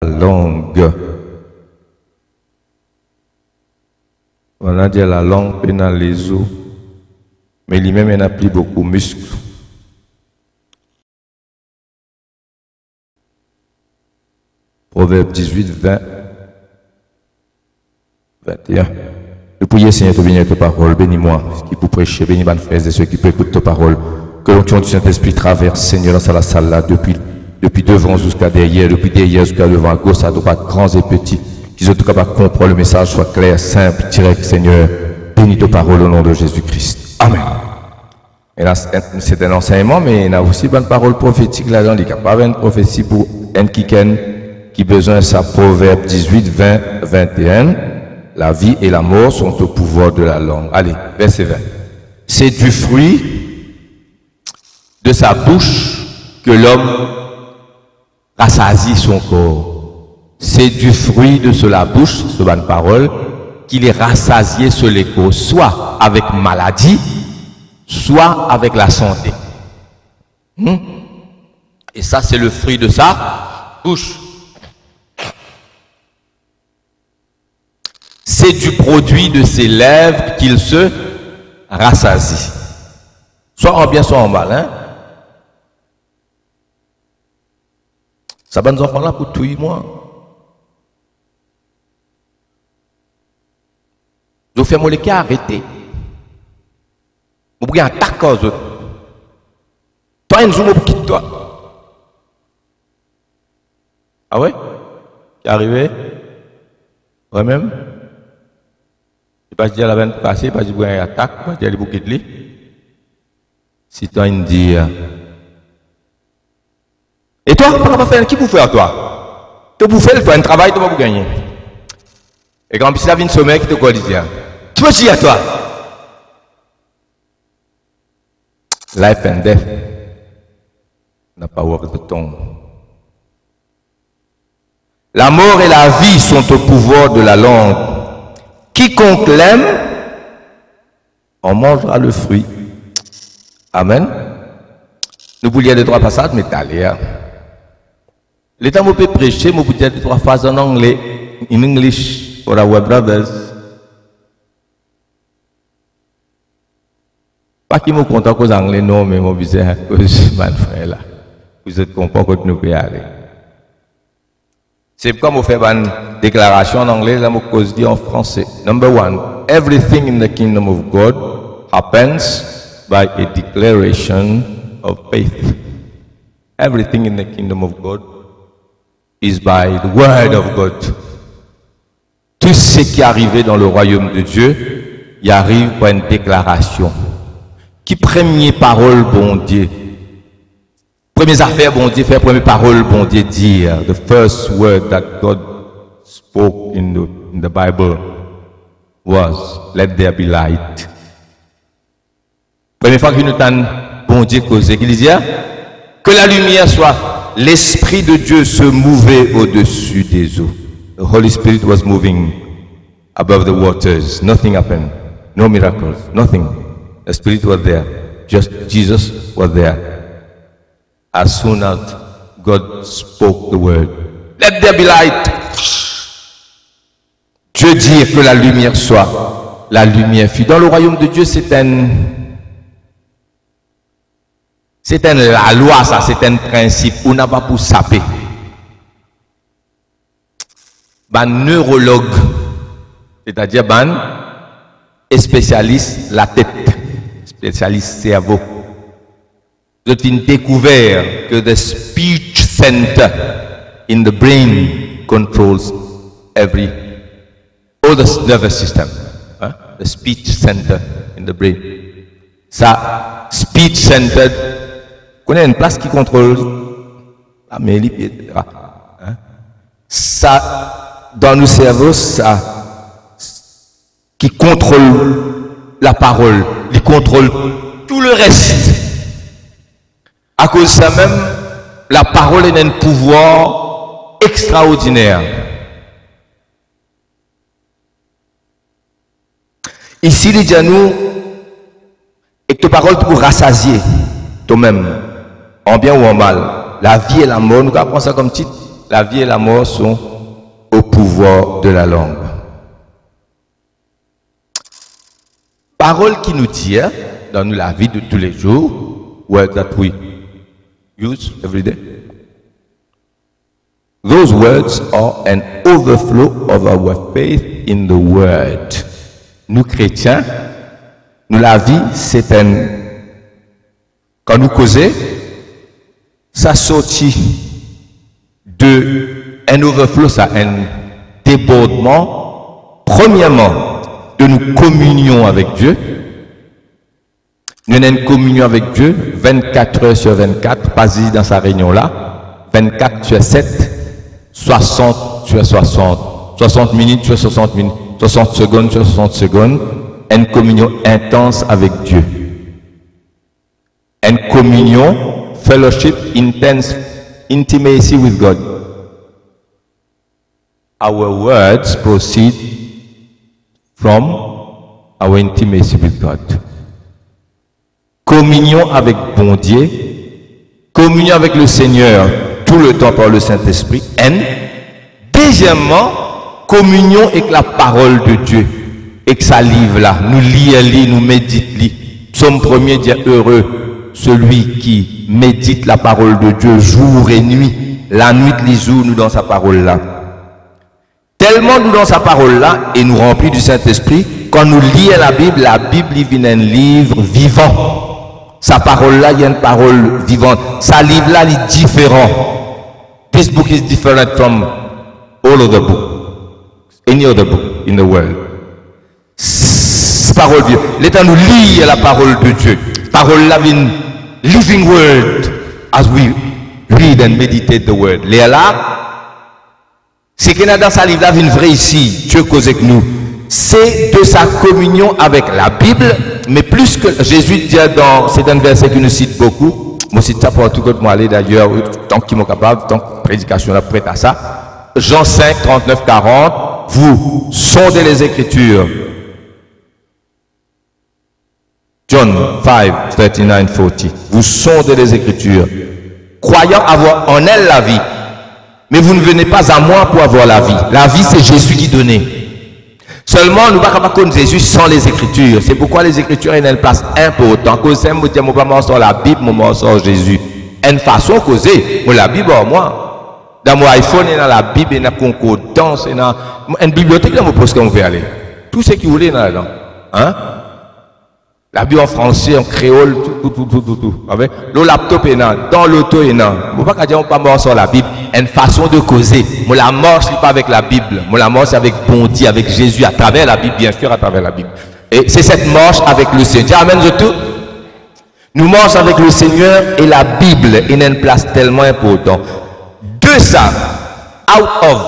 langue. On a dit la langue pénale les os, mais lui-même il n'a plus beaucoup de muscles. Proverbe 18, 20, 21. Nous prions, Seigneur, de bénir ta parole. Bénis-moi, qui peut prêcher, bénis mes frères et ceux qui peuvent écouter ta parole. Que l'onction du Saint-Esprit traverse, Seigneur, dans la salle là, depuis devant jusqu'à derrière, depuis derrière jusqu'à devant, à gauche, à droite, grands et petits. Qu'ils soient capables de comprendre le message, soit clair, simple, direct, Seigneur. Bénis ta parole au nom de Jésus-Christ. Amen. Et là, c'est un enseignement, mais il y a aussi une parole prophétique là-dedans. Il n'y a pas une prophétie pour un qui besoin de sa Proverbe 18, 20, 21. La vie et la mort sont au pouvoir de la langue. Allez, verset 20. C'est du fruit de sa bouche que l'homme rassasie son corps. C'est du fruit de la bouche, ce bonne parole, qu'il est rassasié sur les corps, soit avec maladie, soit avec la santé. Et ça, c'est le fruit de sa bouche. C'est du produit de ses lèvres qu'il se rassasie. Soit en bien, soit en mal. Hein? Ça va nous enfants là pour tout et moi. Je fais mon cas arrêter. Je vais attaquer aux autres. Toi, un jour, je quitte toi. Ah ouais? Qui est arrivé? Toi-même? Pas dire la veine passée, pas dire qu'il y a une attaque, pas dire les bouquets de lit. Si tu as une dire. Et toi, tu vas faire qui pour faire toi? Tu peux faire, toi, un travail, tu vas gagner. Et quand tu as une sommeil qui te dit, tu peux dire à toi. Life and death n'a pas work de tongue. La mort et la vie sont au pouvoir de la langue. Quiconque l'aime, on mangera le fruit. Amen. Nous voulions les trois passages, mais t'as l'air. L'état où peut prêcher, je peux dire les trois phrases en anglais, in English, for our brothers. Pas qui me content qu'aux anglais, non, mais mon bizarre, que mon frère là. Vous êtes content que nous pouvons aller. C'est comme on fait une déclaration en anglais, là, je dis en français. Number one, everything in the kingdom of God happens by a declaration of faith. Everything in the kingdom of God is by the word of God. Tout ce qui est arrivé dans le royaume de Dieu, il arrive par une déclaration. Qui première parole, bon Dieu? Première affaire, bon Dieu, faire première parole, bon Dieu, dire. The first word that God spoke in the Bible was, let there be light. Première fois que nous entendons bon Dieu causer, qu'il disait que la lumière soit. L'Esprit de Dieu se mouvait au-dessus des eaux. The Holy Spirit was moving above the waters. Nothing happened. No miracles. Nothing. The Spirit was there. Just Jesus was there. As soon as God spoke the word, let there be light. Dieu dit que la lumière soit. La lumière fut. Dans le royaume de Dieu, c'est la loi, ça, c'est un principe. On n'a pas pour saper. Un neurologue, c'est-à-dire un spécialiste la tête, spécialiste cerveau. Vous avez découvert que the speech center in the brain controls all the nervous system. Hein? The speech center in the brain. Ça, speech center, on a une place qui contrôle la mélie, etc. Hein? Ça, dans nos cerveaux, ça, qui contrôle la parole, qui contrôle tout le reste. À cause de ça même, la parole est un pouvoir extraordinaire. Ici, il dit à nous, et que ta parole pour rassasier toi-même, en bien ou en mal, la vie et la mort, nous apprenons ça comme titre, la vie et la mort sont au pouvoir de la langue. Parole qui nous dit, dans la vie de tous les jours, words that we use every day. Those words are an overflow of our faith in the word. Nous chrétiens, nous la vie, c'est un... Quand nous causons, ça sortit de un overflow, ça, un débordement, premièrement, de nous communion avec Dieu. Nous avons une communion avec Dieu 24 heures sur 24, pas dans sa réunion là, 24 sur 7, 60 sur 60, 60 minutes sur 60 minutes, 60 secondes sur 60 secondes, une communion intense avec Dieu. Une communion, fellowship, intense, intimacy with God. Our words proceed from our intimacy with God. Communion avec bon Dieu, communion avec le Seigneur tout le temps par le Saint-Esprit. Et deuxièmement, communion avec la parole de Dieu, avec sa livre là. Nous lisons, nous méditons. Psaume 1er dit heureux celui qui médite la parole de Dieu jour et nuit. La nuit, les jours, nous dans sa parole là. Tellement nous dans sa parole là et nous remplit du Saint-Esprit, quand nous lisons la Bible est un livre vivant. Sa parole là, il y a une parole vivante. Sa livre là, il est différent. This book is different from all other books, any other book in the world. Parole vivante. L'état nous lit la parole de Dieu. Parole là, une living word as we read and meditate the word. Là, c'est qu'il y a dans sa livre là, une vraie ici. Dieu cause avec nous. C'est de sa communion avec la Bible, mais plus que Jésus dit dans, c'est un verset qui nous cite beaucoup, moi cite ça pour tout le monde aller d'ailleurs, tant qu'ils sont capables, tant que prédication est prête à ça. Jean 5, 39, 40, vous sondez les Écritures. John 5, 39, 40, vous sondez les Écritures, croyant avoir en elle la vie, mais vous ne venez pas à moi pour avoir la vie. La vie, c'est Jésus qui donnait. Seulement, nous ne pouvons pas connaître Jésus sans les Écritures. C'est pourquoi les Écritures ont une place importante. Cause c'est moi pas sur la Bible, moi sur Jésus. Une façon causer, moi la Bible moi. Dans mon iPhone, il y a la Bible, il y a la concordance, il y a une bibliothèque là, moi pense qu'on peut aller. Tout ce qui voulait là-dedans. Hein? La Bible en français, en créole, tout. Avec le laptop est là, dans l'auto est là. Je ne peux pas dire qu'on pas mort sur la Bible. Une façon de causer. Moi, la mort, ce n'est pas avec la Bible. Moi, la mort, c'est avec bon Dieu, avec Jésus, à travers la Bible, bien sûr, à travers la Bible. Et c'est cette marche avec le Seigneur. Amen, je tout. Nous marchons avec le Seigneur et la Bible est une place tellement importante. De ça, out of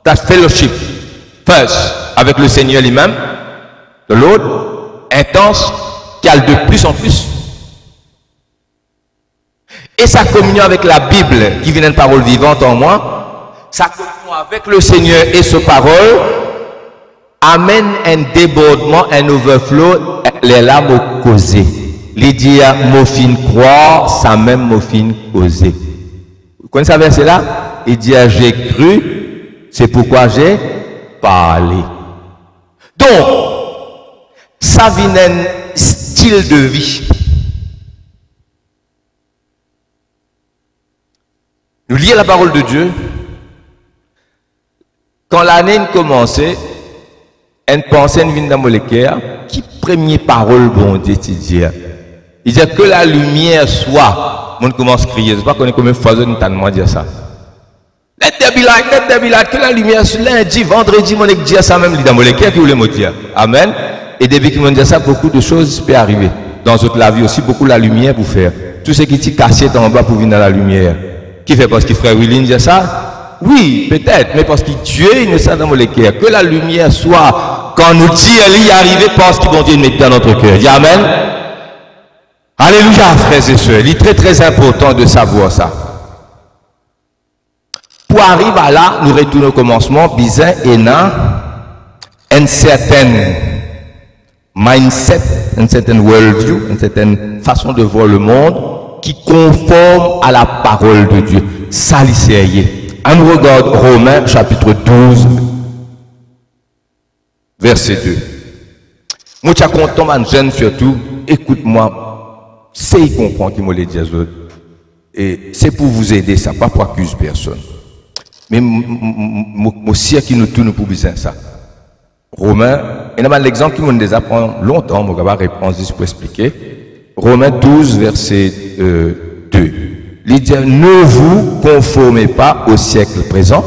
that fellowship, first, avec le Seigneur lui-même, de l'autre, intense, qui a de plus en plus. Et sa communion avec la Bible, qui vient d'une parole vivante en moi, sa communion avec le Seigneur et sa parole, amène un débordement, un overflow, les larmes au causé. Les dire, mon fin croire, ça même mon fin causer. Vous connaissez ce verset-là? Il dit, j'ai cru, c'est pourquoi j'ai parlé. Donc, ça vient d'un style de vie. Nous lisons la parole de Dieu. Quand l'année commençait, une pensée vient dans mon cœur, qui première parole bon Dieu dit. Il dit que la lumière soit. On commence à crier. Je ne sais pas qu'on est combien de fois nous dire ça. Let there be light, que la lumière soit lundi, vendredi, mon dit ça même dans mon cœur qui voulait me dire. Amen. Et depuis qu'ils m'ont dit ça, beaucoup de choses peuvent arriver. Dans toute la vie aussi, beaucoup de la lumière pour faire. Tout ce qui est cassé en bas pour venir dans la lumière. Qui fait parce que frère William dit ça? Oui, peut-être, mais parce que Dieu il nous ça dans mon cœur. Que la lumière soit, quand nous dit elle y arriver, parce qu'il bon Dieu nous met dans notre cœur. Dis Amen. Alléluia, frères et sœurs. Il est très très important de savoir ça. Pour arriver à là, nous retournons au commencement, bizarre et na, une certaine mindset, une certaine worldview, une certaine façon de voir le monde qui conforme à la parole de Dieu. Ça, c'est On regarde Romains chapitre 12, verset 2. Moi, je suis content, man, jeune surtout, écoute-moi, c'est y comprendre qui m'a dit à eux. Et c'est pour vous aider, ça, pas pour accuser personne. Mais moi, si qui nous tourne pour besoin ça. Romains, et là, l'exemple qui m'a déjà pris longtemps, je vais répondre juste pour expliquer. Romains 12, verset 2. Il dit, ne vous conformez pas au siècle présent,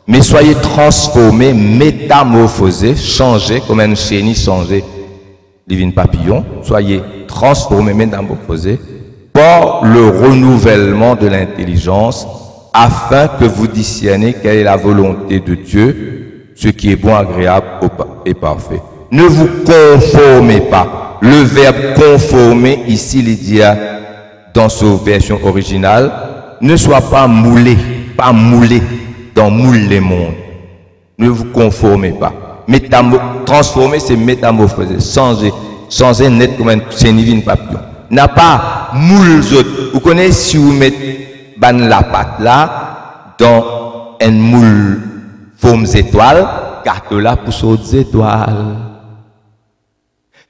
mais soyez transformés, métamorphosés, changés, comme un chenille changé, divine papillon, soyez transformés, métamorphosés, par le renouvellement de l'intelligence, afin que vous discerniez quelle est la volonté de Dieu, ce qui est bon, agréable et parfait. Ne vous conformez pas. Le verbe conformer, ici, il dit, dans sa version originale, ne sois pas moulé dans moule les mondes. Ne vous conformez pas. Transformer, c'est métamorphoser, changer net comme un chenille papillon. N'a pas moule autres. Vous connaissez si vous mettez la pâte là dans un moule forme étoile, carte là pour sauter étoiles.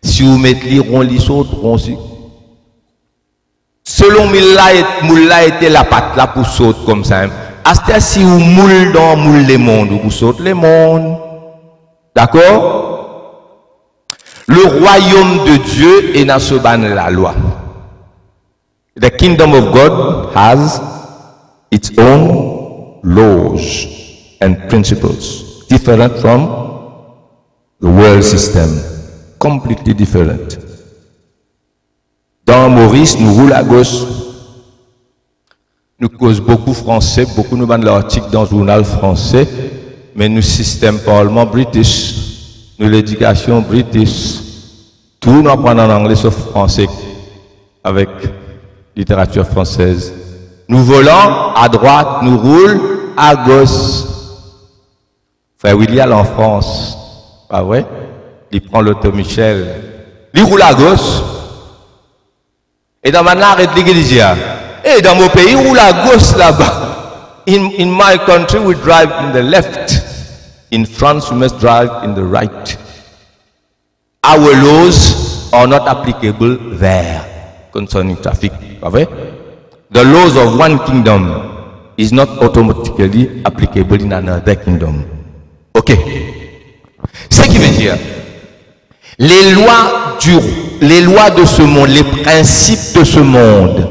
Si vous mettez les ronds, les sautres, selon moule là était la pâte là pour sauter comme ça. À si vous moule dans moule les mondes, vous sautez les mondes. D'accord? Le royaume de Dieu est dans ce ban la loi. The kingdom of God has its own laws and principles, different from the world system, completely different. Dans Maurice, nous roulons à gauche. Nous causons beaucoup français, beaucoup nous vendons l'article dans le journal français, mais nous système parlement british, nous l'éducation british, tout nous apprenons en anglais sauf français avec littérature française. Nous volons à droite, nous roulons à gauche. Frère William en France, pas vrai? Il prend l'auto Michel, il roule à gauche. Et dans ma arrête l'église. Et dans mon pays, roule à gauche là-bas. In my country, we drive in the left. In France, we must drive in the right. Our laws are not applicable there concerning traffic. Pas vrai? The laws of one kingdom is not automatically applicable in another kingdom. Ok. Ce qui veut dire, les lois de ce monde, les principes de ce monde,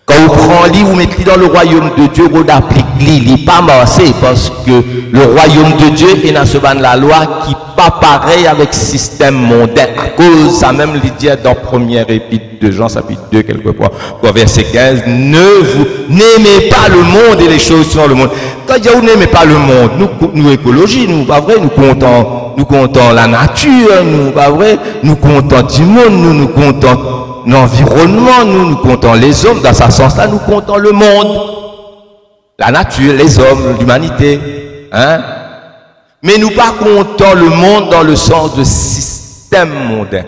quand vous prenez, vous mettez dans le royaume de Dieu, vous appliquez, il n'est pas marché parce que le royaume de Dieu est dans ce ban de la loi qui n'est pas pareil avec le système mondain. À cause, ça même le dit dans première épître de Jean, chapitre 2, quelque part, verset 15, n'aimez pas le monde et les choses sur le monde. Quand vous n'aimez pas le monde, nous écologie, nous, pas vrai, nous comptons la nature, nous, pas vrai, nous comptons du monde, nous comptons l'environnement, nous comptons les hommes, dans ce sens-là, nous comptons le monde, la nature, les hommes, l'humanité, hein? Mais nous pas comptons le monde dans le sens de système mondain,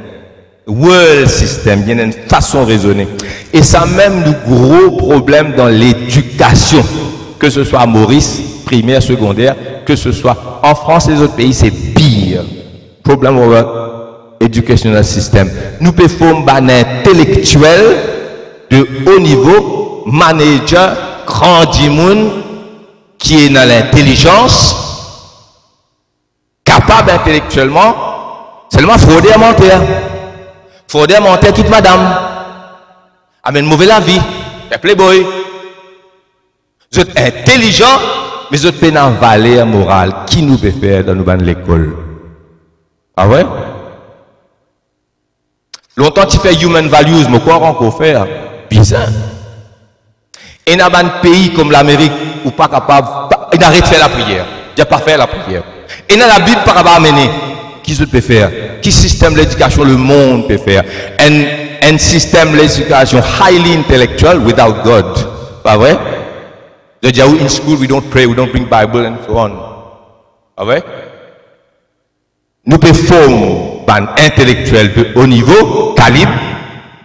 world system, il y a une façon de raisonner. Et ça même le gros problème dans l'éducation, que ce soit à Maurice, primaire, secondaire, que ce soit en France et les autres pays, c'est pire. Problème educational system. Nous pouvons un intellectuel de haut niveau, manager, grand dimoun, qui est dans l'intelligence, capable intellectuellement, seulement frauder à mentir. Frauder à mentir toute madame. Amène mauvais la vie. Playboy. Vous êtes intelligent, mais vous êtes pas dans valeur morale. Qui nous peut faire dans l'école? Ah ouais? Longtemps tu fais human values, mais quoi encore faire? Bizarre. Et dans un pays comme l'Amérique, où pas capable, il arrête de faire la prière. Il n'a pas fait la prière. Et dans la Bible, pas capable d'amener. Qui se peut faire? Qui système l'éducation le monde peut faire? Un système l'éducation highly intellectual without God. Pas vrai? The Jew in school we don't pray, we don't bring Bible and so on. Pas vrai? Nous pouvons former un intellectuel de haut niveau, calibre,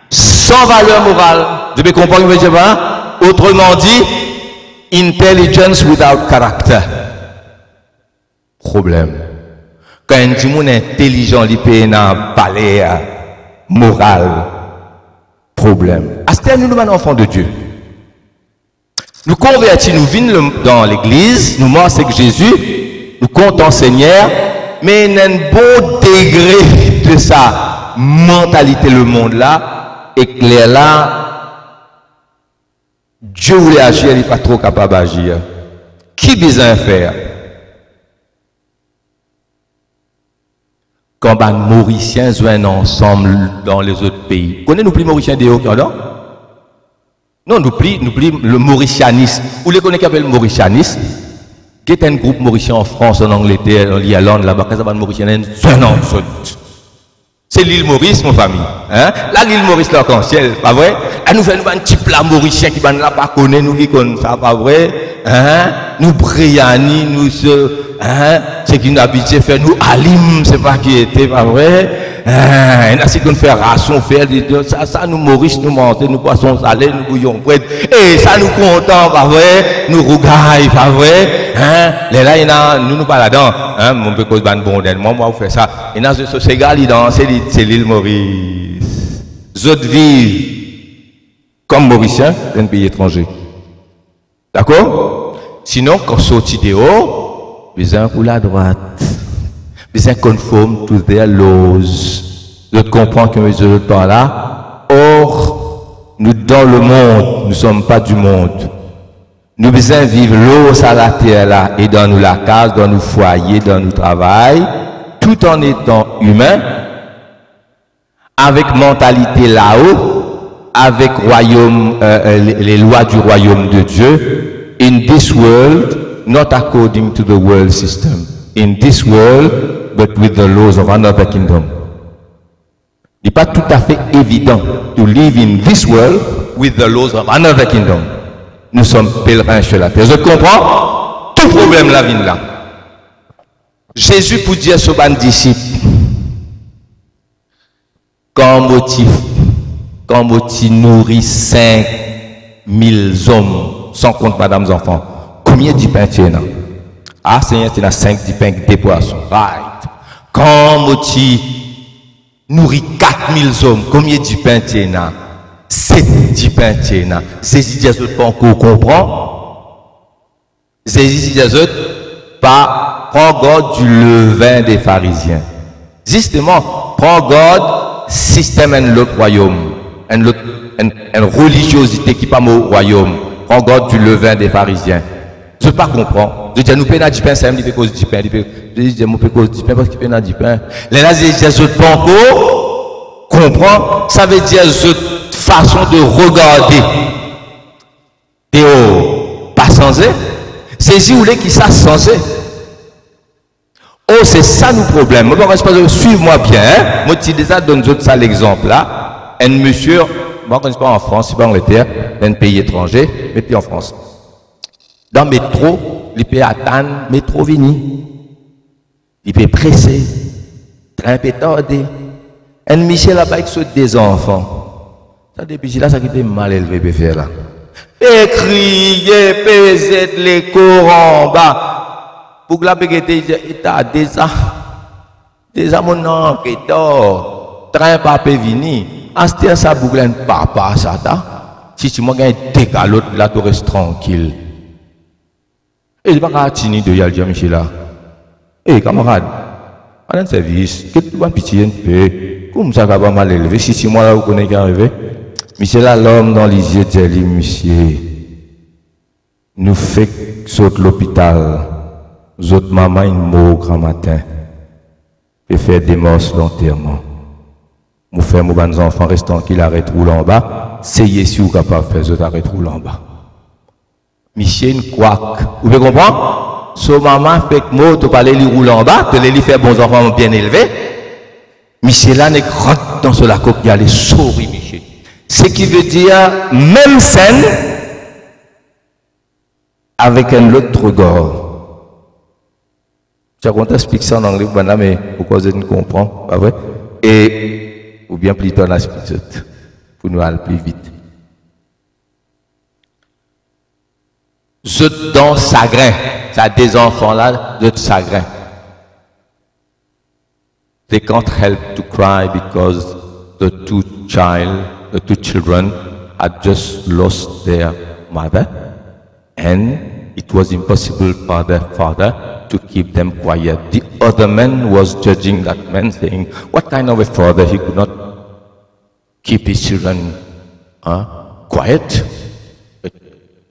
sans valeur morale. Je peux comprendre ce que je veux dire? Autrement dit, intelligence without character. Problème. Quand un petit monde intelligent, il peut un palais moral. Problème. À ce temps, nous sommes enfants de Dieu. Nous convertis, nous venons dans l'église, nous marchons avec Jésus, nous comptons Seigneur, mais il y a un bon degré de sa mentalité, le monde là, et que là, Dieu voulait agir, il n'est pas trop capable d'agir. Qui besoin de faire? Quand les Mauriciens sont ensemble dans les autres pays. Connaissez-nous plus Mauriciens de haut non, nous plie le mauricianisme. Vous les connaissez qui appelle le mauricianisme? Qui est un groupe mauricien en France, en Angleterre, en Irlande, là-bas, quand ça va le mauricien, c'est l'île Maurice, mon famille. Hein? Là, l'île Maurice, là, en ciel, pas vrai? Elle nous fait un petit plat mauricien qui ne pas connaître, nous qui connaissons ça, pas vrai? Hein? Nous Briani, nous hein? C'est qui nous habitué faire nous alim, c'est pas qui était, pas vrai? Hein? Et si qu'on fait ration, faire ça nous Maurice, nous manger, nous poissons salés, nous bouillons prêts. Et ça nous content, pas vrai? Nous rougaille, pas vrai? Hein? Les là, il y a, nous pas là-dedans. Hein? Mon peu cause ban bon moi, vous faites ça. Et dans ce Ségal, c'est l'île Maurice. Autres vivent comme Mauriciens d'un pays étranger. D'accord? Sinon, quand sorti dehors, besoin pour la droite. Besoin conforme to their laws. D'autres comprennent que les autres par là. Or, nous dans le monde, nous ne sommes pas du monde. Nous besoin vivre l'eau à la terre là, et dans nous la case, dans nos foyers, dans nos travail, tout en étant humain, avec mentalité là-haut, avec royaume, les lois du royaume de Dieu, in this world, not according to the world system, in this world, but with the laws of another kingdom. Il n'est pas tout à fait évident to live in this world with the laws of another kingdom. Nous sommes pèlerins sur la terre. Je comprends tout problème la vie là. Jésus pour dire sur ses disciples, quand motif nourrit 5000 hommes, sans compte madame enfants, combien de pain tu as? Ah, Seigneur, tu as 5 de pain des poissons. Right. Quand motif nourrit 4000 hommes, combien de pain tu as? 7 de pain tu as. C'est si Jésus pas encore comprend. C'est si Jésus pas prend garde du levain des pharisiens. Justement, prend garde système en l'autre royaume, en religiosité qui pas au royaume. Prend garde du levain des pharisiens. Je ne pas comprendre. Je dis, nous payons du pain, c'est un petit peu cause du pain. Je dis, nous payons cause du pain parce qu'il paye du pain. Les nazis, Jésus pas encore comprend. Ça veut dire cette façon de regarder. Théo, pas censé. C'est si vous voulez qu'il soit censé. Oh, c'est ça nos problèmes. Moi, suivez-moi bien. Hein? Moi, je déjà donne ça l'exemple là. Un monsieur, moi, je ne suis pas en France, je suis pas en Angleterre, dans un pays étranger, mais puis en France. Dans le métro, il peut attendre, métro vini. Il peut presser, train peut tarder. Un Michel là-bas qui saute des enfants. Ça, depuis là, ça qui peut mal élevé, peut faire là. Et crier, peser les corps en bas. Pour que la péguette, il a déjà mon nom qui dort. Train pas peut venir. En ce temps, ça boucle un papa, ça ta. Si tu m'as gagné des calottes, là, tu restes tranquille. Et il n'y a pas de tini de Yaldia Michel là. Eh, camarade, on a un service. Qu'est-ce que tu vas pitié un peu? Comme ça, va pas mal élevé. Si tu moi là, vous connaissez qui arrivé. Michel là, l'homme dans les yeux de lui, monsieur. Nous fait sauter l'hôpital. Nous autres maman, une mort grand matin. Et faire des morts l'enterrement. Nous faisons nos enfants restants qui l'arrêtent rouler en bas. C'est si vous capable de faire, vous arrêtez rouler en bas. Michel Quack. Vous pouvez comprendre? So maman fait que moi, tu parles lui rouler en bas, tu lui faire bons enfants bien élevés. Michel là, n'est rentre dans ce lac qui a les souris, Michel. Ce qui veut dire, même scène, avec un autre regard. Je vais t'expliquer ça en anglais, mais pourquoi je ne comprends pas vrai? Et, ou bien plutôt en expliquer pour nous aller plus vite. Zut dans chagrin. Ça des enfants là, zut chagrin. They can't help to cry because the two children had just lost their mother, and it was impossible for their father to keep them quiet. The other man was judging that man, saying, what kind of a father, he could not keep his children quiet?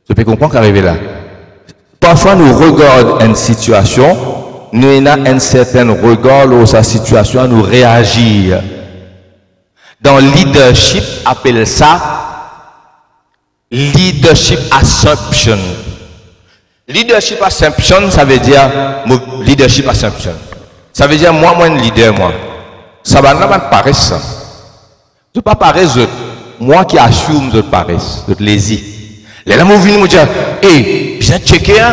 Je peux comprendre qu'arriver là. Parfois nous regardons une situation, nous avons un certain regard sur sa situation à nous réagir. Dans leadership, appelle ça leadership assumption. Leadership assumption, ça veut dire leadership assumption. Ça veut dire moi, un leader, moi. Ça va pas paraître ça. Je ne pas paraître, moi qui assume je paraisse, je lazy. Les gens viennent me dire, hey, bien checker,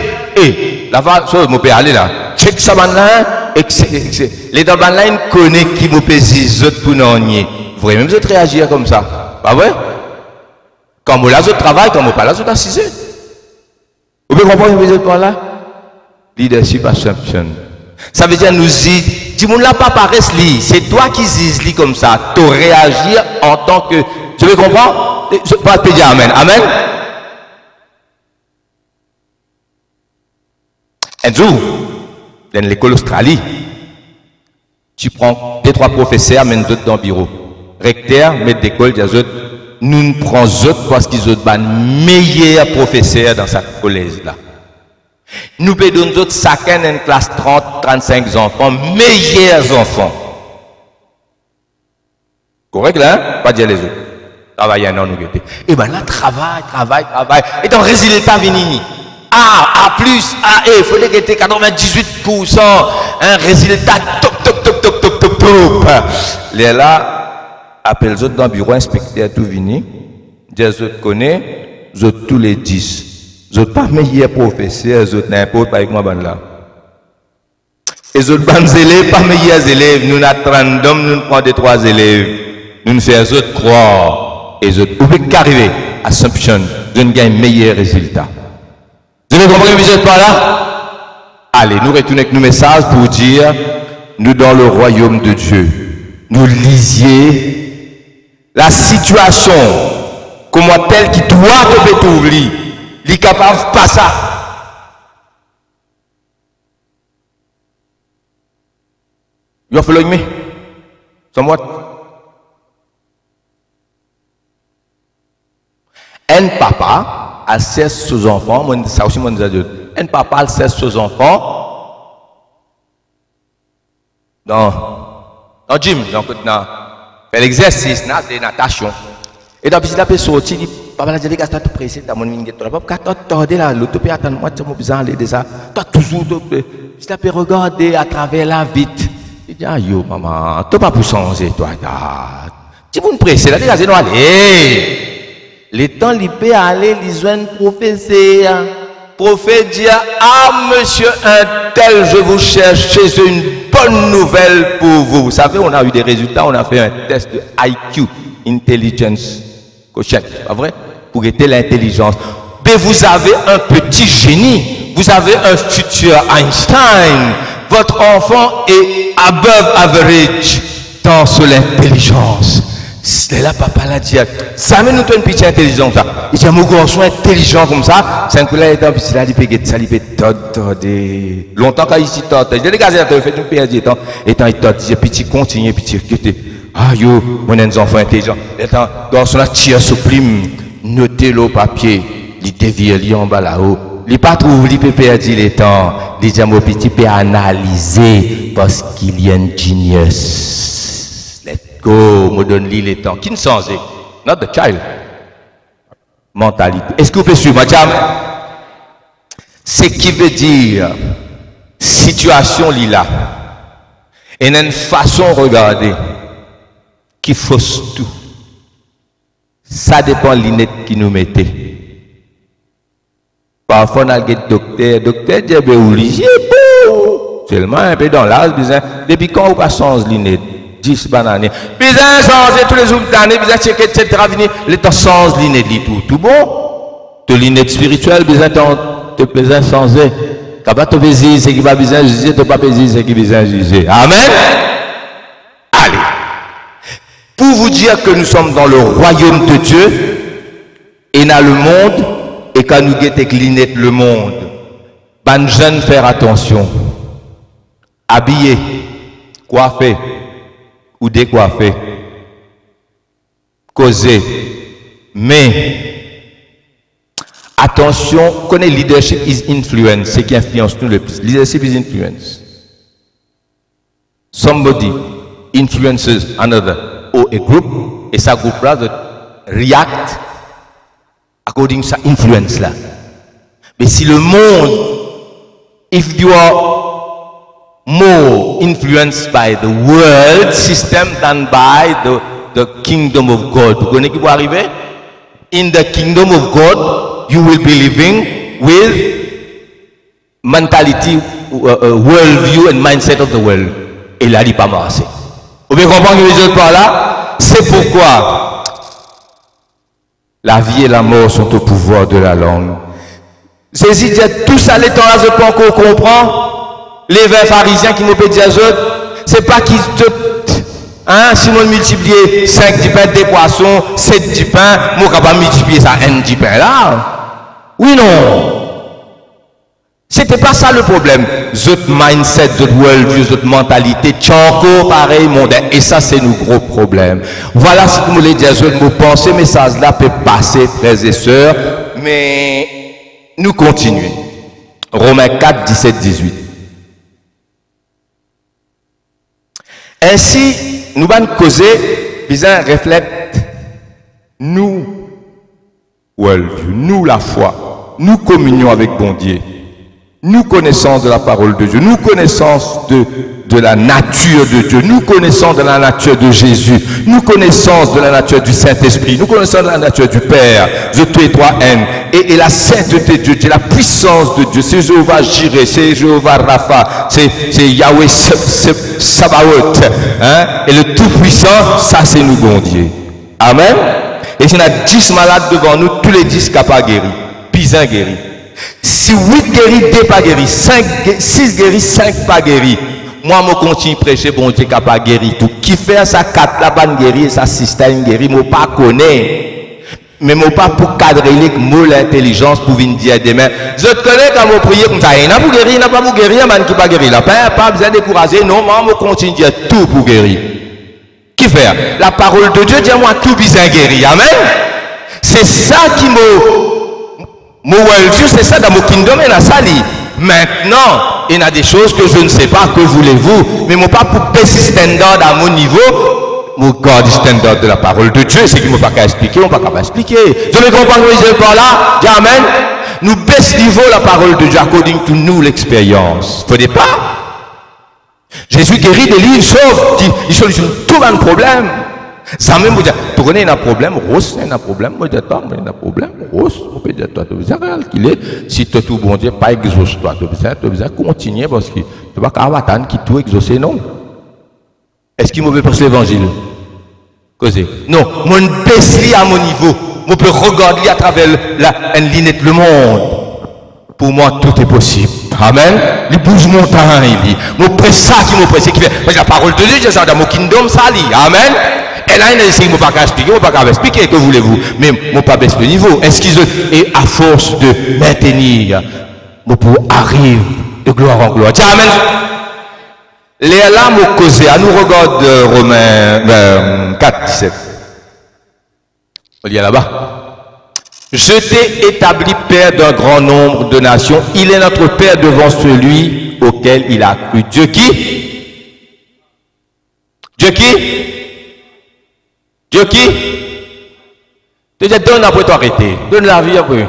là-bas, je peux aller là. Check ça là, les gens là, ils connaissent qui me pèse pour nous nier. Vous voyez même je réagir comme ça. Pas vrai? Quand moi là, je travaille, quand moi pas là, je t'assise. Vous pouvez comprendre ce que je veux là? Leadership assumption. Ça veut dire nous dire, si vous ne l'avez pas paraître, c'est toi qui dis comme ça. Tu réagir en tant que. Tu veux comprendre? Je peux pas te dire Amen. Amen. Et dans l'école Australie, tu prends 2-3 professeurs, mène d'autres dans le bureau. Recteur, maître d'école, nous ne prenons d'autres parce qu'ils ont des meilleurs professeurs dans sa collège là. Nous payons d'autres chacun une classe 30-35 enfants, meilleurs enfants. Correct là? Hein? Pas dire les autres. Travailler non nous guetter. Et ben là, travail. Et donc résultat vini. A plus, A, il faut que tu aies 98%, un résultat top. Les là, appelle les autres dans le bureau, inspecteur tout vini, les autres connaissent, les autres tous les 10. Les autres pas meilleurs professeurs, les autres n'importe pas avec moi, là. Les autres bonnes élèves, pas meilleurs élèves, nous avons 30 hommes, nous prenons 2-3 élèves, nous faisons les autres croire, et les autres, vous pouvez qu'arriver, assumption, je ne gagne meilleur résultat. Vous avez compris que vous êtes pas là? Allez, nous retournons avec nos messages pour dire, nous dans le royaume de Dieu, nous lisiez la situation, comment tel qui doit te t'ouvrir, il est capable de pas ça. You following me? Somewhat? Un papa a 16 sous-enfants, ça aussi mon adulte. Un papa a 16 sous-enfants dans gym, dans faire l'exercice, dans natation. Et donc, si la personne sorti, il papa a dit, gars, tu es pressé, tu as mon mingue, tu n'as pas attendre là, l'autre peut attendre, moi, tu as besoin d'aller de ça. Tu as toujours, si tu peux regarder à travers la vitre, il dit, ah yo, maman, tu n'as pas pour changer, toi, si vous ne pressez, là, les gars, c'est non, allez. Les temps, il peut aller, il joint professeur. Prophète dit, ah, monsieur un tel, je vous cherche chez une bonne nouvelle pour vous. Vous savez, on a eu des résultats, on a fait un test de IQ, Intelligence Quotient, pas vrai? Pour aider l'intelligence. Mais vous avez un petit génie, vous avez un futur Einstein. Votre enfant est above average dans sur l'intelligence. C'est là, papa l'a dit, ça mène nous une petite intelligence. Il dit, mon garçon intelligent comme ça, c'est un coup là, il est là, il peut ça, il peut tordre. Longtemps qu'il ici tordre. Je dis, les gars, il fait une période de temps, et tant il tordre, il dit, petit continue, petit quitter. Ah yo, mon enfant intelligent. Et tant, garçon là, tire sous plume, notez le papier, il dévie, il en bas là-haut. Il pas trouve, il peut perdre les temps. Il dit, mon petit peut analyser, parce qu'il y a un genius. Go, me donne les temps. Qui ne change? Not the child. Mentalité. Est-ce que vous pouvez suivre, madame? Ce qui veut dire, situation là. Et une façon de regarder qui fausse tout. Ça dépend de l'inette qui nous mettait. Parfois, on a le docteur dit, obligé, seulement un peu dans l'âge, depuis quand on passe sans l'inette? 10 bananes. Bizarre changer tous les jours d'année, bizarre checker, etc. Venir, le temps change l'inette, tout bon. De l'inette spirituelle, bizarre, te plaisir changer. Quand pas te plaisir, c'est qui va besoin juger, te pas plaisir, c'est qui besoin juger. Amen. Allez. Pour vous dire que nous sommes dans le royaume de Dieu, et dans le monde, et quand nous guettons cligner le monde, ban jeunes faire attention. Habillé, coiffé, ou décoiffé, causer. Mais, attention, connaît leadership is influence, c'est qui influence nous le plus. Leadership is influence. Somebody influences another or a group, et ça groupe là react according to sa influence là. Mais si le monde, if you are more influenced by the world system than by the kingdom of God, vous connaissez qui va arriver? In the kingdom of God, you will be living with mentality, worldview and mindset of the world. Et là, il n'est pas marché. Vous pouvez comprendre que je veux par là? C'est pourquoi la vie et la mort sont au pouvoir de la langue. Jésus dit tout ça, les temps là, je pense qu'on comprend. Les 20 pharisiens qui m'ont dit à eux, c'est pas qu'ils te. Hein, si on multiplie 5 du pain, des poissons, 7 du pain, on ne peut pas multiplier ça, 1 du pain là. Oui, non. C'était pas ça le problème. Votre mindset, votre worldview, votre mentalité, tchanko, pareil, mondain. Et ça, c'est nos gros problèmes. Voilà ce que vous voulez dire. Vous pensez, mais ça là peut passer, frères et sœurs. Mais nous continuons. Romains 4, 17, 18. Ainsi, nous allons causer, bizarre, reflète, nous, worldview, nous la foi, nous communions avec bon Dieu. Nous connaissons de la parole de Dieu, nous connaissons de la nature de Dieu, nous connaissons de la nature de Jésus, nous connaissons de la nature du Saint-Esprit, nous connaissons de la nature du Père, de tous les trois N, et la sainteté de Dieu, la puissance de Dieu, c'est Jéhovah Jireh, c'est Jéhovah Rapha, c'est Yahweh Sabaoth, hein? Et le Tout-Puissant, ça c'est nous bon Dieu. Amen. Et si on a 10 malades devant nous, tous les 10 capables guéris, puis un guéri. Si 8 guéris, 2 pas guéris, 6 guéris, 5 pas guéris. Moi, je continue à prêcher, bon Dieu, qui pas guéri tout. Qui fait ça 4 la bonne guéri, ça 6 ta guéri, moi pas connais. Mais moi pas pour cadrer l'intelligence pour venir dire demain. Je te connais quand je prie comme ça. Il n'a pas guéri, il n'a pas guéri, il n'a pas guéri. Il n'a pas besoin de décourager. Non, moi, je continue à dire tout pour guérir. Qui fait? La parole de Dieu dit moi tout besoin guéri. Amen. C'est ça qui me. Mon worldview, c'est ça dans mon kingdom et dans sa vie. Maintenant, il y a des choses que je ne sais pas, que voulez-vous, mais moi pas pour baisser standard à mon niveau, mon garde standard de la parole de Dieu, c'est qu'il ne m'a pas expliquer, on ne peut pas expliquer. Je me comprends que je parle là, dis amen. Nous baissons niveau la parole de Dieu, according to nous l'expérience. Faut pas. Jésus guérit des livres, il solutionne tout un problème. Ça même vous dire, tu connais un problème, Rose, il y a un problème, moi je dis toi, il y a un problème, Rose, on peut dire toi, tu veux calculer, si tu es tout bon Dieu, pas exauce toi, tu veux continuer parce que tu ne vas pas avoir qui tout exaucer, non. Est-ce qu'il me passer l'évangile? Causé. Non, mon baisse à mon niveau, je peux regarder à travers la lunette le monde. Pour moi, tout est possible. Amen. Les bouge montagne, je presse ça qui me presse, qui fait, parce que la parole de Dieu, c'est ça dans mon kingdom, ça lit. Amen. Et là, il a essayé de ne pas expliquer, expliquer, que voulez-vous? Mais je ne pas baisser le niveau. Excusez, et à force de maintenir, je peux arriver de gloire en gloire. Tiens, amen. Les là, me causer, à nous regarde Romains 4, 17. On lit là-bas. Je t'ai établi père d'un grand nombre de nations. Il est notre père devant celui auquel il a cru. Dieu qui? Dieu qui? Dieu qui? Tu dis, donne après toi arrêter. Donne la vie après.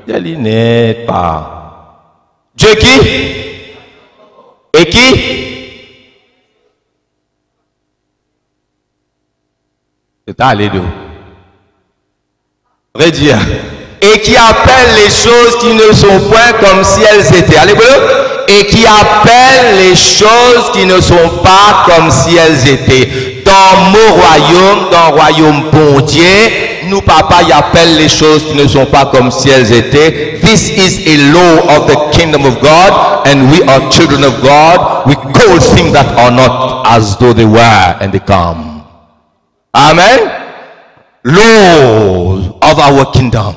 Il n'est pas. Dieu qui? Et qui? C'est allé d'où? Redire. Et qui appelle les choses qui ne sont point comme si elles étaient. Allez, et qui appelle les choses qui ne sont pas comme si elles étaient. Dans mon royaume, dans le royaume bon Dieu, nous, papa, il appelle les choses qui ne sont pas comme si elles étaient. This is a law of the kingdom of God, and we are children of God. We call things that are not as though they were, and they come. Amen. Law of our kingdom.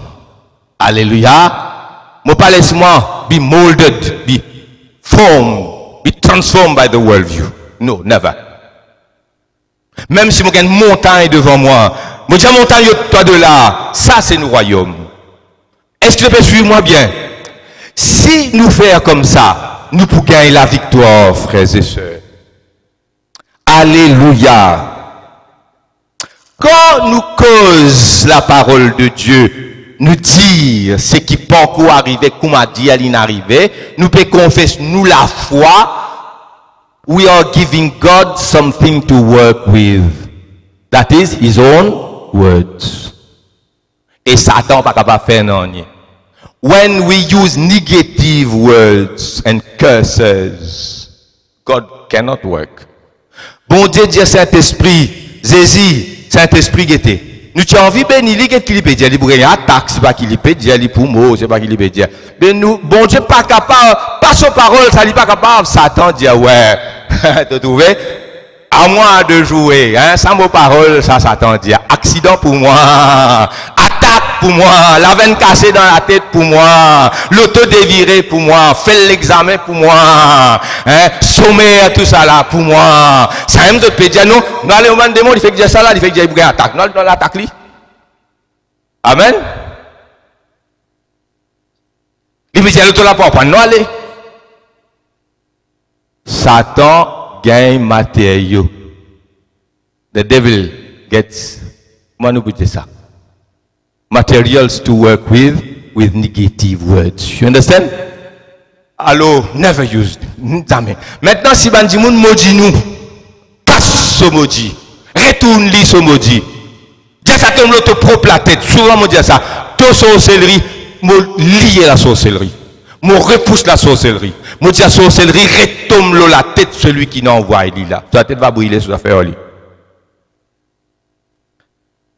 Hallelujah. Mon pas laisse-moi be molded, be formed, be transformed by the worldview. No, never. Même si je une montagne devant moi, je dis montagne toi de là, ça c'est le royaume. Est-ce que tu peux suivre moi bien? Si nous faisons comme ça, nous pouvons gagner la victoire, frères et sœurs. Alléluia. Quand nous causons la parole de Dieu, nous dire ce qui peut encore arriver, comme a dit, elle arrivé, nous pouvons confesser, nous la foi, we are giving God something to work with. That is his own words. Et Satan n'est pas capable de faire non. When we use negative words and curses, God cannot work. Bon Dieu dit Saint-Esprit, Zézi, Saint-Esprit guetté. Nous avons envie de bénir, qu'est-ce qu'il peut dire? Il peut attaque, c'est pas qu'il peut dire, il pour mot, c'est pas qu'il peut dire. Mais nous, bon Dieu pas capable, pas son parole, ça n'est pas capable. Satan dit, ouais, tu trouves? À moi de jouer, hein, sans vos paroles, ça Satan dit, accident pour moi, attaque pour moi, la veine cassée dans la tête pour moi, l'auto déviré pour moi, fais l'examen pour moi, hein, sommaire, tout ça là pour moi. Ça aime de pédir, nous allons au monde des mots, il fait que dire ça là, il fait que dire, il attaque, nous allons l'attaque lui. Amen. Il fait dire, l'auto là pour nous aller. Satan gain matériaux. The devil gets, comment nous dire ça? Materials to work with negative words. You understand? Alors, never use. Jamais. Maintenant, si bandi moun maudit nous, casse ce maudit. Retourne li ce maudit. Dis ça comme l'autre propre la tête. Souvent, on dit ça. Ton sorcellerie, lier la sorcellerie. Mon repousse la sorcellerie. Mon dit la sorcellerie, retombe la tête celui qui n'envoie il là. Ta tête va brûler sur la faire.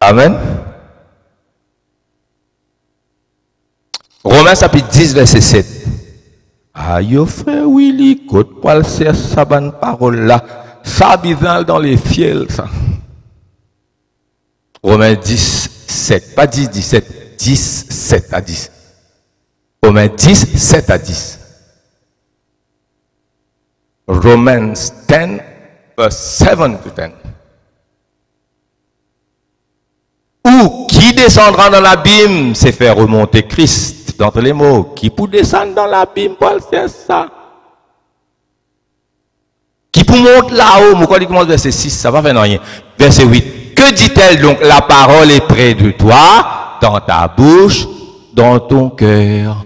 Amen. Romains chapitre 10 verset 7. Aïe frère Willy, côte poil c'est sa bonne parole là. Ça bizarre dans les ciels ça. Romains 10 7, pas 10 17, 10 7 à 10. Romains 10, 7 à 10. Romans 10, verse 7 to 10. Ou qui descendra dans l'abîme, c'est faire remonter Christ d'entre les mots. Qui pour descendre dans l'abîme, Paul c'est ça. Qui pour monter là-haut, quand il commence verset 6, ça va faire rien. Verset 8. Que dit-elle donc? La parole est près de toi, dans ta bouche, dans ton cœur.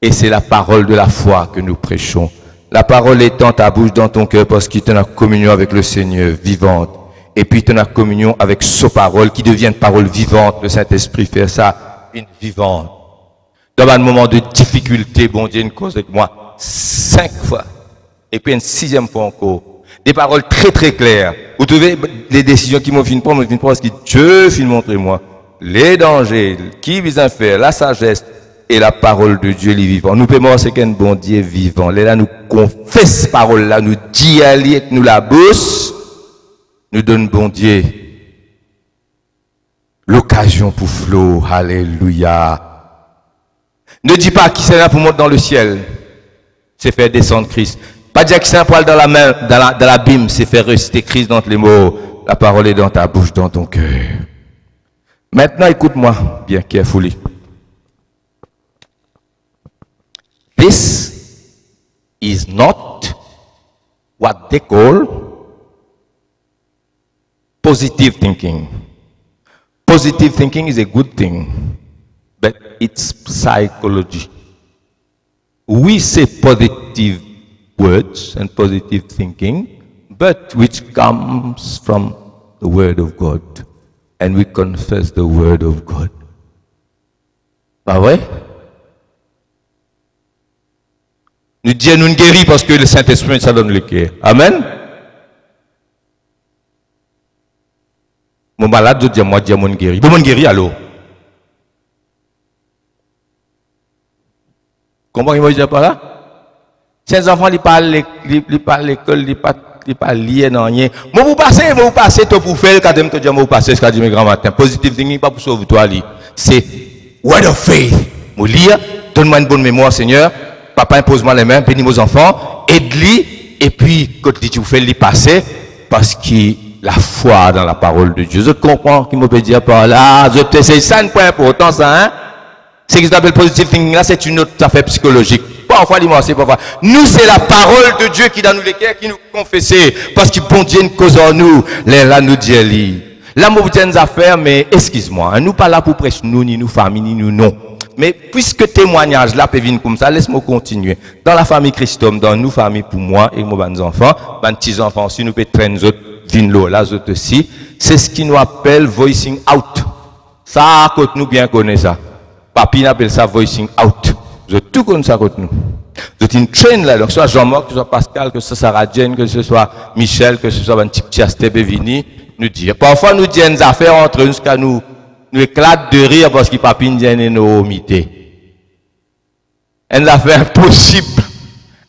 Et c'est la parole de la foi que nous prêchons. La parole est dans ta bouche, dans ton cœur, parce qu'il est en communion avec le Seigneur, vivante. Et puis il est en communion avec sa parole, qui devient une parole vivante. Le Saint-Esprit fait ça, une vivante. Dans un moment de difficulté, bon Dieu, une cause avec moi, 5 fois. Et puis une 6e fois encore. Des paroles très très claires. Vous trouvez les décisions qui m'ont fait prendre, parce que Dieu fait montrer moi les dangers, qui visent à faire, la sagesse. Et la parole de Dieu est vivant. Nous pouvons c'est qu'un bon Dieu vivant. Là, nous confesse parole là, nous dit à lui, nous la bouche, nous donne bon Dieu l'occasion pour flot. Alléluia. Ne dis pas qui c'est là pour monter dans le ciel, c'est faire descendre Christ. Pas dire qui c'est pour aller dans la main, dans l'abîme, c'est faire rester Christ dans les mots. La parole est dans ta bouche, dans ton cœur. Maintenant, écoute-moi bien carefully. This is not what they call positive thinking. Positive thinking is a good thing, but it's psychology. We say positive words and positive thinking, but which comes from the Word of God. And we confess the Word of God. Pas vrai? Nous disons nous guéris parce que le Saint-Esprit ça donne le cœur. Amen. Mon malade, je dis moi, je dis mon guéri. Bon, mon guéri, alors. Comment il m'a dit par là? Ces enfants, ils parlent l'école, ils parlent lier dans rien. Moi, vous passez, toi, pour faire, quand même, vous passez, ce qu'a dit mes grands matins. Positive thinking, pas pour sauver toi, c'est word of faith. Moi, lire, donne-moi une bonne mémoire, Seigneur. Papa, impose-moi les mains, bénis mes enfants, aide-les, et puis, quand tu fais les passer, parce que la foi dans la parole de Dieu. Je comprends qu'il me peut dire par là, c'est ça un point important, ça, hein? C'est ce qu'on appelle positive thinking, là, c'est une autre affaire psychologique. Parfois, c'est parfois. Nous, c'est la parole de Dieu qui dans nous les cœurs, qui nous confesser, parce que bon Dieu nous cause en nous, là, nous dit, là, nous avons affaires, mais excuse-moi, nous pas là pour prêcher nous, ni nous famille, ni nous non. Mais puisque témoignage là peut venir comme ça, laisse-moi continuer. Dans la famille Christome, dans nous famille pour moi et mes enfants, mes petits enfants aussi, nous peut traîner autres, vignes là, autres aussi. C'est ce qui nous appelle voicing out. Ça, côté nous bien connaît ça. Papi appelle ça voicing out. Vous êtes tout comme ça côté nous. Vous êtes une traîne là, donc que ce soit Jean-Marc, que ce soit Pascal, que ce soit Sarah Jane, que ce soit Michel, que ce soit un petit Astébé Vini, nous dire. Parfois nous disons des affaires entre nous jusqu'à nous éclate de rire parce que papi nous dit nos omités. Une affaire impossible.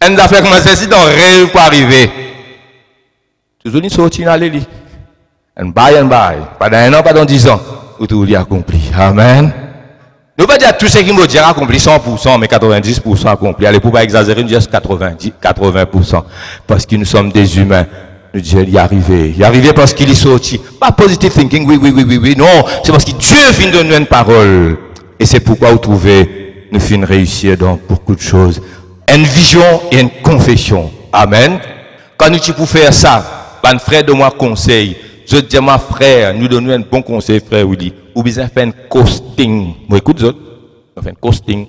Une affaire comme celle-ci dans rêve pour arriver. Toujours une sortie dans les lits. Un bail. Pas dans un an, pas dans 10 ans. Ou tout est accompli. Amen. Nous pas dire tout ce qui me dit accompli 100%, mais 90% accompli. Allez, pour pas exagérer, nous disons 80%. Parce que nous sommes des humains. Nous disons, il est arrivé parce qu'il est sorti. Pas positive thinking, oui. Non, c'est parce que Dieu vient de nous une parole. Et c'est pourquoi vous trouvez, nous finissons réussir dans beaucoup de choses. Une vision et une confession. Amen. Quand nous pour faire ça, un frère de moi conseille. Je dis à ma frère, nous donnons un bon conseil, frère Willy. Ou bien faire un costing. Moi, écoute, on fait un costing.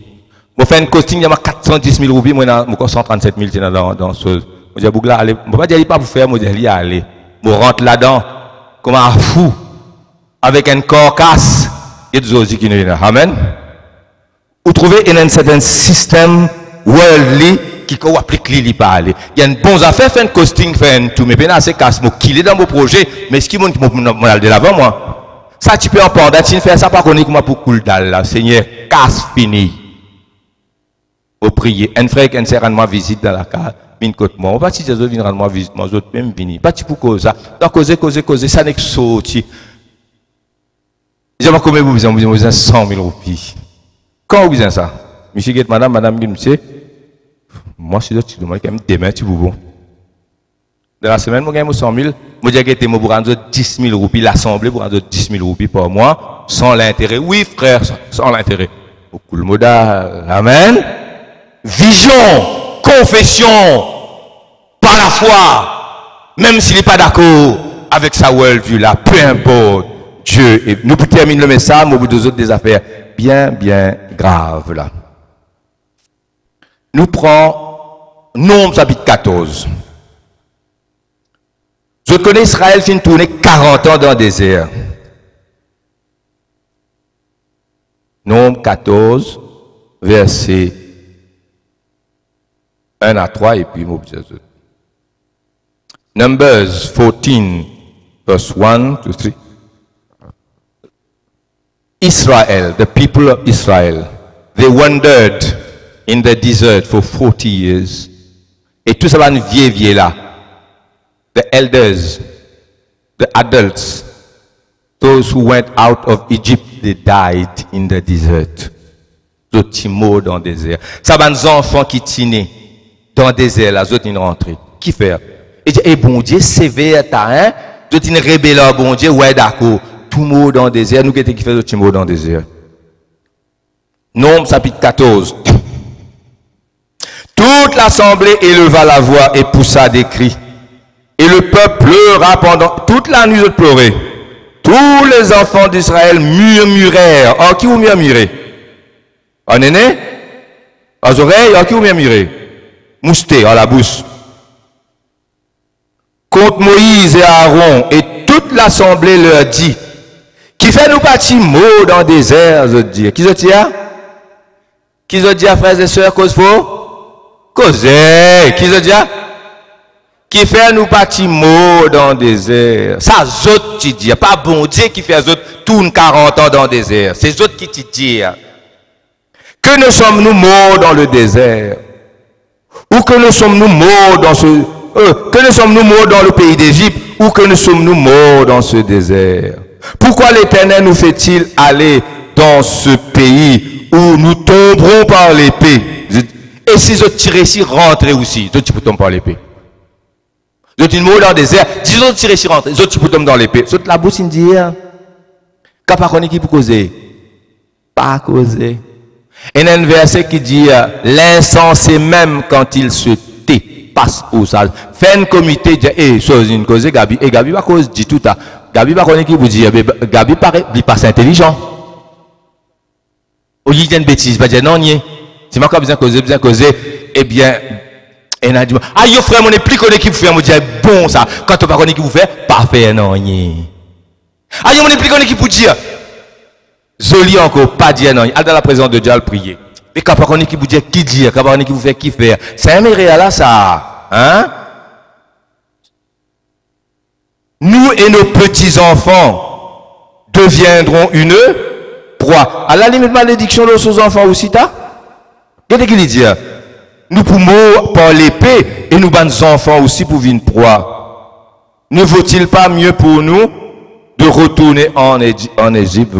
Moi, faire un costing, il y a 410 000 roupies, moi, j'ai 137 000 dans ce. Je dis, Bougla, allez. Je ne vais pas dire, pas pour faire, je dis, allez. Je rentre là-dedans, comme un fou, avec un corps casse. Et des autres qui nous viennent. Amen. Vous trouvez un certain système worldly qui applique l'île pas aller. Il y a une bonne affaire, faire un costing, faire un tout, mais bien assez casse, moi, qu'il est dans mon projet, mais ce qui monte, moi, de l'avant, moi. Ça, tu peux en prendre, tu fais ça, pas qu'on est moi pour cool dalle, là. Seigneur, casse fini. Au prier. Un frère qui a moi visite dans la case, vient côté moi. On va si Jésus vient rendre moi visite, moi, autres même venir. Pas pour cause ça. Donc, causer, ça n'est que sorti. J'ai pas combien vous besoin 100 000 roupies. Quand vous besoin ça? Monsieur Guette, madame, monsieur. Moi, je suis là, moi, quand même, demain, tu vous bon. Dans la semaine, moi, j'ai 100 000. Moi, j'ai été pour rendre 10 000 roupies, l'assemblée pour rendre 10 000 roupies par mois, sans l'intérêt. Oui, frère, sans l'intérêt. Beaucoup le modal. Amen. Vision, confession, par la foi, même s'il n'est pas d'accord avec sa worldview là, peu importe, Dieu. Et nous pouvons terminer le message, mais au bout des autres des affaires bien graves là. Nous prenons Nombre chapitre 14. Je connais Israël fin tourner 40 ans dans le désert. Nombre 14, verset 1 à 3 et puis Numbers 14, verse 1 to 3. Israel, the people of Israel, they wandered in the desert for 40 years. Et tout ça va nous vieux là. The elders, the adults, those who went out of Egypt, they died in the desert. Ils sont morts dans le désert. Ça va nos enfants qui sont dans le désert là, ils sont rentrés. Qui fait? Et dit, eh bon Dieu, sévère ta hein? Ils sont rebelles, bon Dieu, ouais d'accord. Tout mort dans le désert, nous qui fait tout mort dans le désert. Nombre chapitre 14. Toute l'assemblée éleva la voix et poussa des cris. Et le peuple pleura pendant toute la nuit de pleurer. Tous les enfants d'Israël murmurèrent. En qui vous murmurez? En aîné? Aux oreilles? En qui vous murmurez? Mousté, en la bouche. Contre Moïse et Aaron, et toute l'assemblée leur dit, qui fait nous partir mots dans le désert, je dis. Qui se dit? Qui se dit, frères et sœurs, cause faux? Cause, qui se dit? qui fait nous partir morts dans le désert. Ça, autres qui disent, pas bon Dieu qui fait autres tourne 40 ans dans le désert. C'est autres qui te disent que nous sommes-nous morts dans le désert, ou que nous sommes-nous morts dans que nous sommes-nous morts dans le pays d'Égypte, ou que nous sommes-nous morts dans ce désert. Pourquoi l'Éternel nous fait-il aller dans ce pays où nous tomberons par l'épée? Et si je tire ici, rentrez aussi, je tire tomber par l'épée. Je dis mort dans le désert, disons tirer ici, rentrez, je tire tomber dans l'épée. Je la bouche me dit, qu'à pas connaître qui pour causer? Pas causer. Et il y a un verset qui dit, l'insensé même quand il se tait, passe pour ça. Fait un comité, dit, chose une cause, Gabi, et Gabi va cause, dit tout ça. Gabi va connaître qui vous dit, Gabi paraît, il passe intelligent. Au lieu d'une bêtise, va dire non, ni. Si ma besoin de causer, eh bien, et on a dit, ah, yo frère, mon est plus connu qui vous fait, on dit, bon ça, quand on pas connaît qui vous fait, parfait, non, ni. Ah, yo mon est plus connu qui vous dire, joli encore, pas dire non, à dans la présence de Dieu, à le prier. Mais quand on qui vous dit qui dire, quand on qui vous fait qui faire, c'est un réel là, ça, hein? Nous et nos petits-enfants deviendront une proie. À la limite, malédiction de nos enfants aussi, t'as? Qu'est-ce qu'il dit? Nous pouvons par l'épée et nous, nos enfants aussi, pour une proie. Ne vaut-il pas mieux pour nous de retourner en Égypte?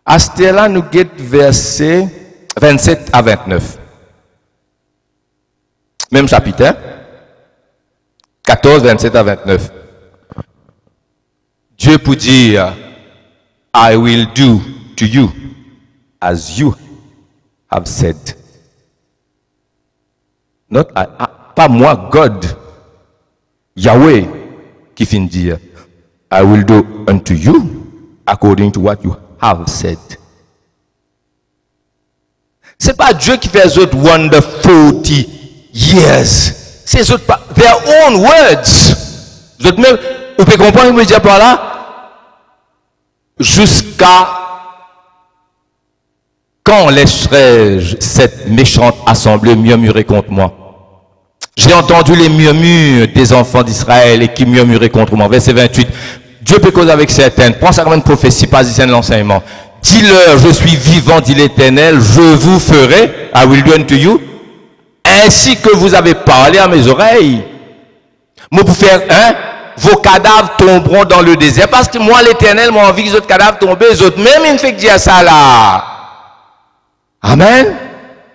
À ce là, nous guettons versets 27 à 29. Même chapitre, hein? 14, 27 à 29. Dieu peut dire, I will do to you as you have said. Not pas moi, God, Yahweh, qui finit dire, I will do unto you according to what you have said. C'est pas Dieu qui fait les autres 140 years. C'est les autres, their own words. Les autres même, vous pouvez comprendre, il me dit par là, jusqu'à quand laisserai-je cette méchante assemblée murmurer contre moi? J'ai entendu les murmures des enfants d'Israël et qui murmuraient contre moi. Verset 28. Dieu peut causer avec certaines. Prends ça comme une prophétie, pas ici l'enseignement. Dis-leur, je suis vivant, dit l'Éternel, je vous ferai, I will do unto you, ainsi que vous avez parlé à mes oreilles. Moi, pour faire, vos cadavres tomberont dans le désert. Parce que moi, l'Éternel, m'a envie que les autres cadavres tombent, les autres, même, il me fait dire ça là. Amen.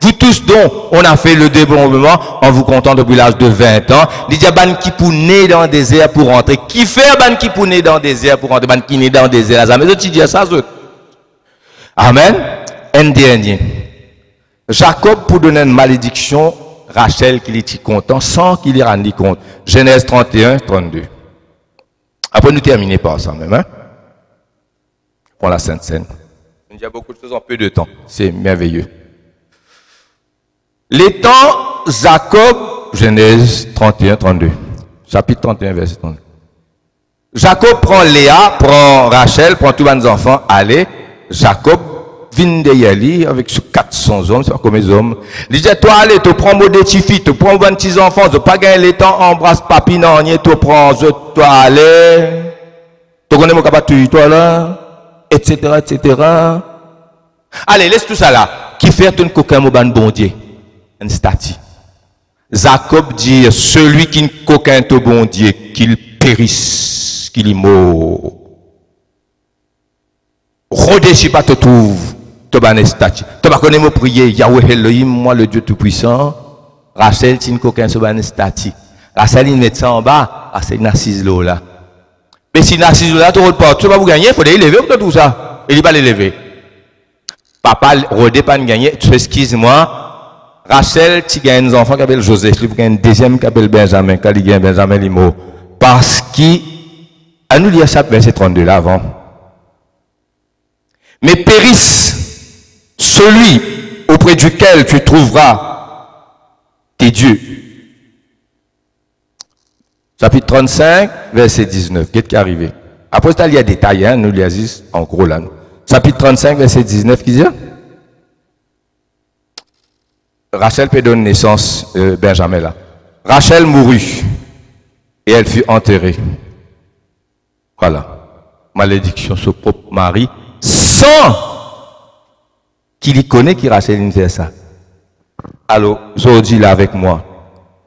Vous tous dont on a fait le débombement en vous comptant depuis l'âge de 20 ans. Il dit, ban qui pour naître dans le désert pour rentrer. Qui fait ban qui pour naître dans le désert pour rentrer? Ban qui naît dans le désert. Ça, mais tu dis ça, amen. Un dernier. Jacob pour donner une malédiction, Rachel qui était content sans qu'il y rendu compte. Genèse 31, 32. Après nous terminer par ça même. Hein? Pour la Sainte Seine. Il y a beaucoup de choses en peu de temps. C'est merveilleux. Les temps, Jacob, Genèse 31, 32. Chapitre 31, verset 32. Jacob prend Léa, prend Rachel, prend tous les enfants. Allez, Jacob vient de avec 400 hommes, c'est pas comme les hommes. Il dit, toi, allez, tu prends mon petit fille, tu prends 20 petits enfants, tu pas gagner les temps, embrasse papi, non, tu prends, toi, allez. Tu connais mon capatu, toi là, etc., etc. Allez, laisse tout ça là. Qui fait un coquin, mon bon Dieu? Un statut. Jacob dit, celui qui ne coquin au bon Dieu, qu'il périsse, qu'il est mort. Redéchis pas te trouve, te ban statut. Tu vas connaître mon prier, Yahweh Elohim, moi le Dieu Tout-Puissant. Rachel, tu ne coquin sur ban statut. Rachel, il met ça en bas, Rachel, il assise là. Mais si il assise là, tu ne pas, tu vas vous gagner, il faut l'élever pour tout ça. Il va l'élever. Papa, Rodé, pas gagner, tu excuse-moi. Rachel, tu gagnes un enfant qui s'appelle Joseph, tu gagnes un deuxième qui s'appelle Benjamin, quand il gagne Benjamin Limo. Parce qu'il, à nous lire chapitre verset 32 là avant. Mais périsse celui auprès duquel tu trouveras tes dieux. Chapitre 35, verset 19. Qu'est-ce qui est arrivé? Après, il y a des détails, hein, nous les en gros là. Chapitre 35, verset 19, qui dit? Rachel peut donner naissance Benjamin là. Rachel mourut et elle fut enterrée. Voilà. Malédiction sur propre mari, sans qu'il y connaît qui Rachel fait ça. Alors, aujourd'hui là avec moi,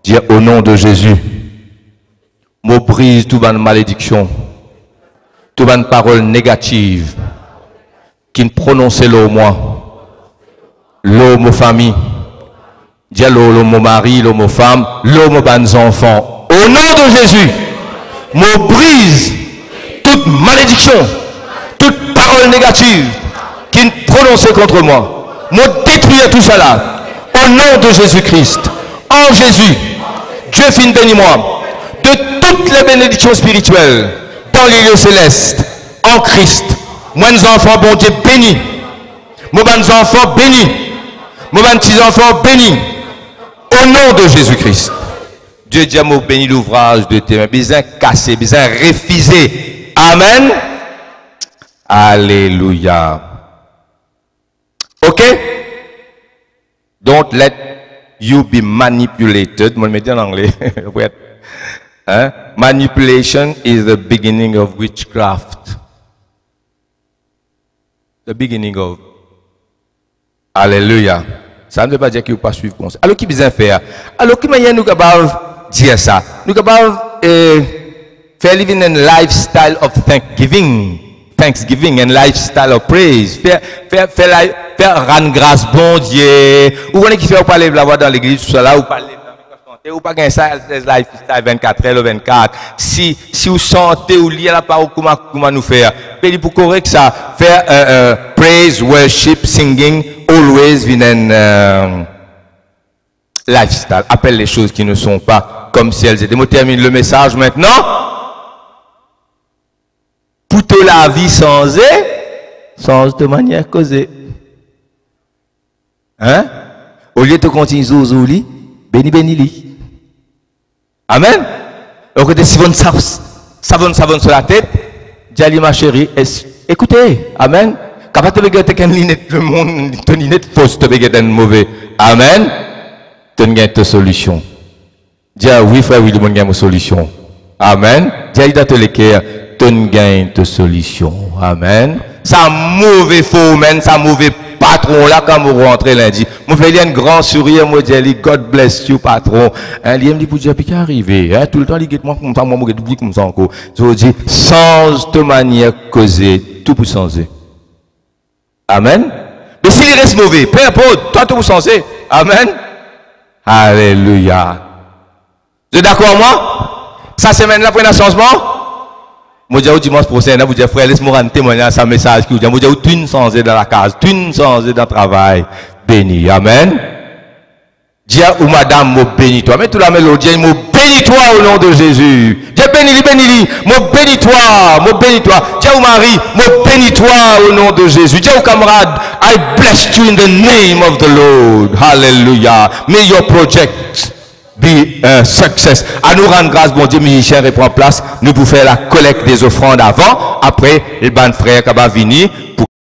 dire au nom de Jésus, me brise toute une malédiction, toute une parole négative qui ne prononçait l'eau moi, l'eau mon famille, dire l'eau mon mari, l'eau mon femme, l'eau mon bons enfants. Au nom de Jésus, me brise toute malédiction, toute parole négative qui ne prononçait contre moi. Me détruire tout cela. Au nom de Jésus-Christ, en Jésus, Dieu fin bénis-moi de toutes les bénédictions spirituelles dans les lieux célestes, en Christ. Moi, mes enfants, bon Dieu, bénis. Moi, mes enfants, bénis. Moi, mes petits enfants, bénis. Au nom de Jésus-Christ. Dieu dit à moi, bénis l'ouvrage de tes mains, besoin cassé, besoin refusé. Amen. Alléluia. Ok? Don't let you be manipulated. Moi, je me dis en anglais. Hein? Manipulation is the beginning of witchcraft. The beginning of. Alléluia. Ça ne veut pas dire qu'il ne faut pas suivre conseil. Alors, qui besoin faire? Alors, qui nous capable dire ça? Nous capable faire living a lifestyle of thanksgiving and lifestyle of praise. Faire rendre grâce bon Dieu. Ou on est qui fait parler la voix dans l'église tout cela ou parler ou pas gagner ça lifestyle 24 heures 24. Si vous sentez ou liez la parole comment nous faire. Mais pour correct ça faire praise, worship, singing always in lifestyle. Appelle les choses qui ne sont pas comme si elles étaient. Moi termine le message maintenant. Pour te la vie sans de manière causée. Hein? Au lieu de continuer zouzoli, béni. Amen. Au côté savon sur la tête, dis ma chérie, écoutez, amen. Quand tu regardes une lunette, le monde, ton lunette fausse, tu regardes une mauvaise. Amen. Tu as une solution. Dis oui, frère, oui, le monde a une solution. Amen. Dis dans tous les cas, tu as une solution. Amen. Ça mauvais faux, man, ça mauvais patron là quand vous rentrez lundi. Moi fais un grand sourire, moi dis God bless you patron. Il me dit pour dire puis arrivé, tout le temps il dit moi comme ça moi dis comme ça encore. Je vous dis sans de manière causée, tout pour changer. Amen. Mais s'il reste mauvais, peu importe, toi tout pour changer. Amen. Alléluia. Vous êtes d'accord moi? Ça semaine là pour un changement? Moi, je dis dimanche prochain, vous dites, frère, laisse-moi rendre témoigner à ce message qui vous dit, moi, je dis, tu ne changer dans la case, tu ne changer dans le travail. Béni. Amen. Dis ou madame, moi, bénis-toi. Mais tout la mélodie, moi, bénis-toi au nom de Jésus. Dis, bénis-lui. Moi, bénis-toi. Dis ou mari, moi, bénis-toi au nom de Jésus. Dis au camarade, I bless you in the name of the Lord. Hallelujah. May your project be a success. À nous rendre grâce, bon Dieu, musicien reprend place. Nous pouvons faire la collecte des offrandes avant. Après, le ban frère qui va venir pour